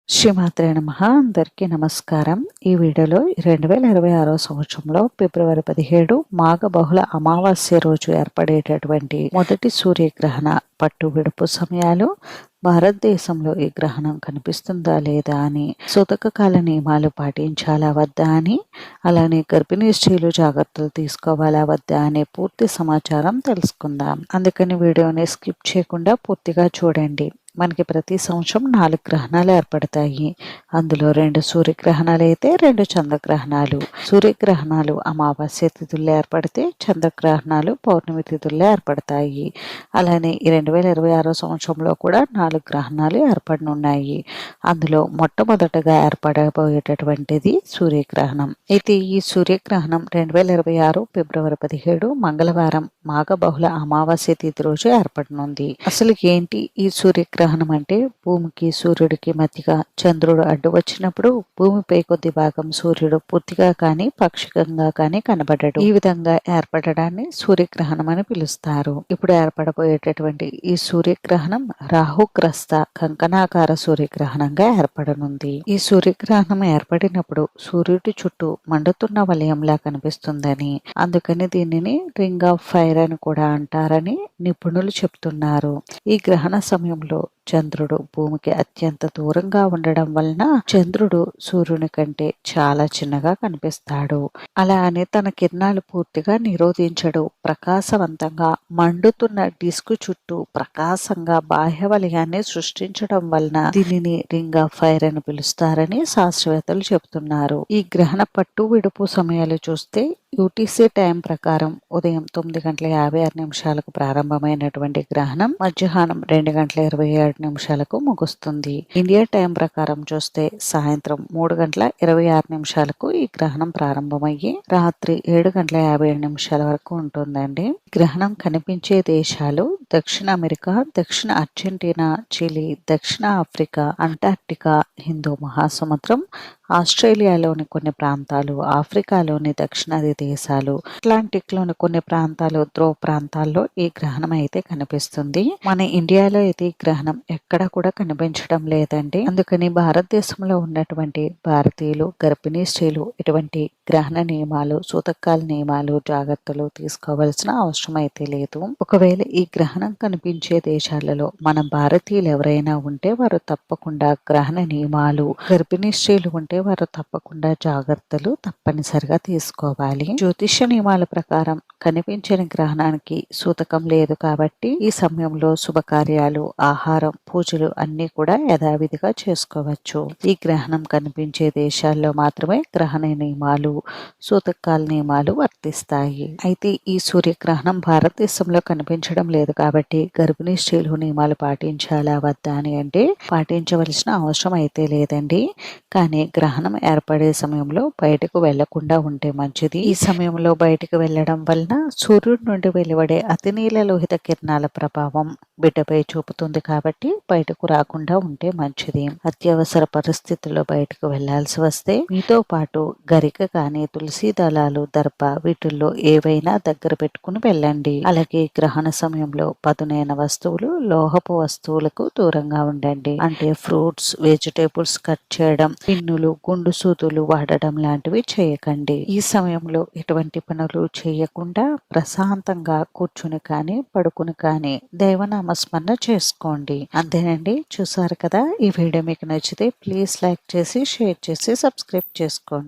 శ్రీమాత్రే నమః. అందరికీ నమస్కారం. ఈ వీడియోలో 2026 సంవత్సరంలో ఫిబ్రవరి 17 మాఘ బహుళ అమావాస్య రోజు ఏర్పడేటటువంటి మొదటి సూర్యగ్రహణ పట్టు విడుపు సమయాలు, భారతదేశంలో ఈ గ్రహణం కనిపిస్తుందా లేదా అని, సూతక కాల నియమాలు పాటించాలా వద్దా అని, అలానే గర్భిణీ స్త్రీలు జాగ్రత్తలు తీసుకోవాలా వద్దా అనే పూర్తి సమాచారం తెలుసుకుందాం. అందుకని వీడియోని స్కిప్ చేయకుండా పూర్తిగా చూడండి. మనకి ప్రతి సంవత్సరం 4 గ్రహణాలు ఏర్పడతాయి. అందులో 2 సూర్యగ్రహణాలు అయితే 2 చంద్రగ్రహణాలు. సూర్యగ్రహణాలు అమావాస్య తిథుల్లో ఏర్పడితే, చంద్రగ్రహణాలు పౌర్ణమి తిథుల్లో ఏర్పడతాయి. అలానే ఈ 2026 సంవత్సరంలో కూడా 4 గ్రహణాలు ఏర్పడనున్నాయి. అందులో మొట్టమొదటగా ఏర్పడబోయేటటువంటిది సూర్యగ్రహణం. అయితే ఈ సూర్యగ్రహణం 2026 ఫిబ్రవరి 17 మంగళవారం మాఘ బహుళ అమావాస్య తిథి రోజు ఏర్పడనుంది. అసలు ఏంటి ఈ సూర్యగ్రహణం అంటే? భూమికి సూర్యుడికి మధ్యగా చంద్రుడు అడ్డు వచ్చినప్పుడు భూమిపై కొద్ది భాగం సూర్యుడు పూర్తిగా కానీ పాక్షికంగా కానీ కనబడడు. ఈ విధంగా ఏర్పడడాన్ని సూర్యగ్రహణం అని పిలుస్తారు. ఇప్పుడు ఏర్పడబోయేటటువంటి ఈ సూర్యగ్రహణం రాహుగ్రస్త కంకణాకార సూర్యగ్రహణంగా ఏర్పడనుంది. ఈ సూర్యగ్రహణం ఏర్పడినప్పుడు సూర్యుడి చుట్టూ మండుతున్న వలయంలా కనిపిస్తుందని, అందుకని దీనిని రింగ్ ఆఫ్ ఫైర్ అని కూడా అంటారని నిపుణులు చెప్తున్నారు. ఈ గ్రహణ సమయంలో చంద్రుడు భూమికి అత్యంత దూరంగా ఉండడం వలన చంద్రుడు సూర్యుని కంటే చాలా చిన్నగా కనిపిస్తాడు. అలా అని తన కిరణాలు పూర్తిగా నిరోధించడు. ప్రకాశవంతంగా మండుతున్న డిస్క్ చుట్టూ ప్రకాశంగా బాహ్య వలయాన్ని సృష్టించడం వలన దీనిని రింగ్ ఆఫ్ ఫైర్ అని పిలుస్తారని శాస్త్రవేత్తలు చెబుతున్నారు. ఈ గ్రహణ పట్టు విడుపు సమయాలు చూస్తే యూటీసీ టైం ప్రకారం ఉదయం 9:56 ప్రారంభమైనటువంటి గ్రహణం మధ్యాహ్నం 2:27 ముగుస్తుంది. ఇండియా టైం ప్రకారం చూస్తే సాయంత్రం 3:26 ఈ గ్రహణం ప్రారంభమయ్యి రాత్రి 7:57 వరకు ఉంటుందండి. గ్రహణం కనిపించే దేశాలు దక్షిణ అమెరికా, దక్షిణ అర్జెంటీనా, చిలీ, దక్షిణ ఆఫ్రికా, అంటార్క్టికా, హిందూ మహాసముద్రం, ఆస్ట్రేలియాలోని కొన్ని ప్రాంతాలు, ఆఫ్రికాలోని దక్షిణాది దేశాలు, అట్లాంటిక్ లోని కొన్ని ప్రాంతాలు, ధ్రువ ప్రాంతాల్లో ఈ గ్రహణం అయితే కనిపిస్తుంది. మన ఇండియాలో అయితే ఈ గ్రహణం ఎక్కడ కూడా కనిపించడం లేదండి. అందుకని భారతదేశంలో ఉన్నటువంటి భారతీయులు, గర్భిణీ స్త్రీలు ఇటువంటి గ్రహణ నియమాలు, సూతకాల నియమాలు, జాగ్రత్తలు తీసుకోవాల్సిన అవసరం అయితే లేదు. ఒకవేళ ఈ గ్రహణం కనిపించే దేశాలలో మన భారతీయులు ఎవరైనా ఉంటే వారు తప్పకుండా గ్రహణ నియమాలు, గర్భిణీ స్త్రీలు ఉంటే వారు తప్పకుండా జాగ్రత్తలు తప్పనిసరిగా తీసుకోవాలి. జ్యోతిష్య నియమాల ప్రకారం కనిపించని గ్రహణానికి సూతకం లేదు కాబట్టి ఈ సమయంలో శుభకార్యాలు, ఆహారం, పూజలు అన్ని కూడా యథావిధిగా చేసుకోవచ్చు. ఈ గ్రహణం కనిపించే దేశాల్లో మాత్రమే గ్రహణ నియమాలు, సూతకాల నియమాలు వర్తిస్తాయి. అయితే ఈ సూర్యగ్రహణం భారతదేశంలో కనిపించడం లేదు కాబట్టి గర్భిణీ స్త్రీలు నియమాలు పాటించాలా వద్దా అని అంటే పాటించవలసిన అవసరం అయితే లేదండి. కానీ గ్రహణం ఏర్పడే సమయంలో బయటకు వెళ్లకుండా ఉంటే మంచిది. ఈ సమయంలో బయటకు వెళ్లడం వలన సూర్యుడి నుండి వెలువడే అతినీల లోహిత కిరణాల ప్రభావం బిడ్డపై చూపుతుంది కాబట్టి బయటకు రాకుండా ఉంటే మంచిది. అత్యవసర పరిస్థితుల్లో బయటకు వెళ్లాల్సి వస్తే మీతో పాటు గరిక కానీ, తులసి దళాలు, దర్భ వీటిల్లో ఏవైనా దగ్గర పెట్టుకుని వెళ్ళండి. అలాగే గ్రహణ సమయంలో పదునైన వస్తువులు, లోహపు వస్తువులకు దూరంగా ఉండండి. అంటే ఫ్రూట్స్, వెజిటేబుల్స్ కట్ చేయడం, పిన్నులు, గుండు సూదులు వాడడం లాంటివి చేయకండి. ఈ సమయంలో ఎటువంటి పనులు చేయకుండా ప్రశాంతంగా కూర్చుని కానీ, పడుకుని కానీ దైవనామస్మరణ చేసుకోండి. అంతేనండి. చూసారు కదా, ఈ వీడియో మీకు నచ్చితే ప్లీజ్ లైక్ చేసి, షేర్ చేసి, సబ్స్క్రైబ్ చేసుకోండి.